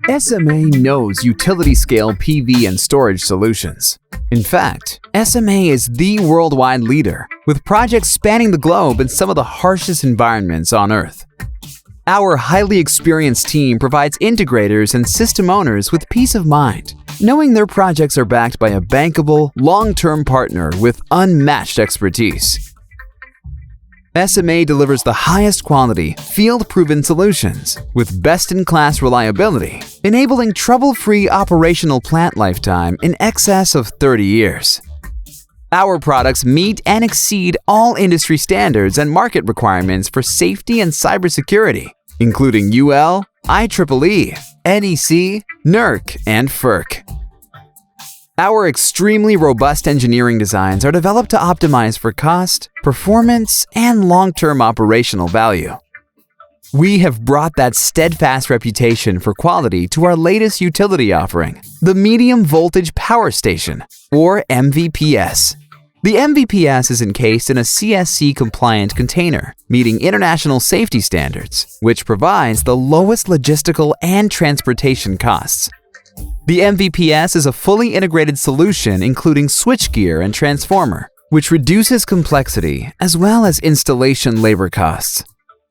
SMA knows utility-scale PV and storage solutions. In fact, SMA is the worldwide leader, with projects spanning the globe in some of the harshest environments on Earth. Our highly experienced team provides integrators and system owners with peace of mind, knowing their projects are backed by a bankable, long-term partner with unmatched expertise. SMA delivers the highest quality, field-proven solutions with best-in-class reliability, enabling trouble-free operational plant lifetime in excess of 30 years. Our products meet and exceed all industry standards and market requirements for safety and cybersecurity, including UL, IEEE, NEC, NERC, and FERC. Our extremely robust engineering designs are developed to optimize for cost, performance, and long-term operational value. We have brought that steadfast reputation for quality to our latest utility offering, the Medium Voltage Power Station, or MVPS. The MVPS is encased in a CSC-compliant container, meeting international safety standards, which provides the lowest logistical and transportation costs. The MVPS is a fully integrated solution including switchgear and transformer, which reduces complexity as well as installation labor costs.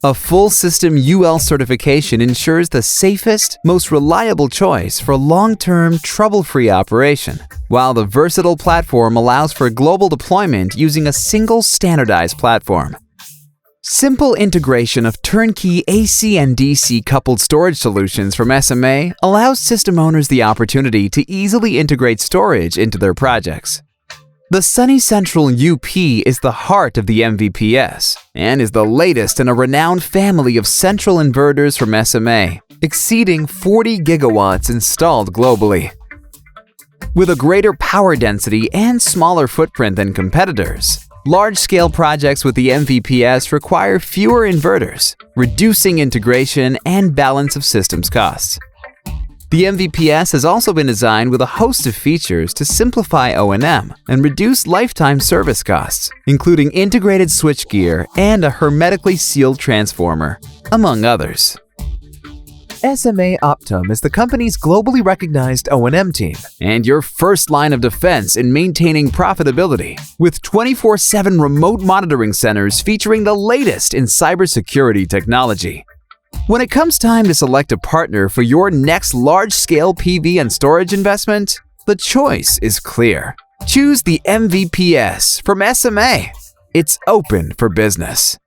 A full system UL certification ensures the safest, most reliable choice for long-term, trouble-free operation, while the versatile platform allows for global deployment using a single standardized platform. Simple integration of turnkey AC and DC coupled storage solutions from SMA allows system owners the opportunity to easily integrate storage into their projects. The Sunny Central UP is the heart of the MVPS and is the latest in a renowned family of central inverters from SMA, exceeding 40 gigawatts installed globally. With a greater power density and smaller footprint than competitors, large-scale projects with the MVPS require fewer inverters, reducing integration and balance of systems costs. The MVPS has also been designed with a host of features to simplify O&M and reduce lifetime service costs, including integrated switchgear and a hermetically sealed transformer, among others. SMA Optum is the company's globally recognized O&M team and your first line of defense in maintaining profitability, with 24/7 remote monitoring centers featuring the latest in cybersecurity technology. When it comes time to select a partner for your next large-scale PV and storage investment, the choice is clear. Choose the MVPS from SMA. It's open for business.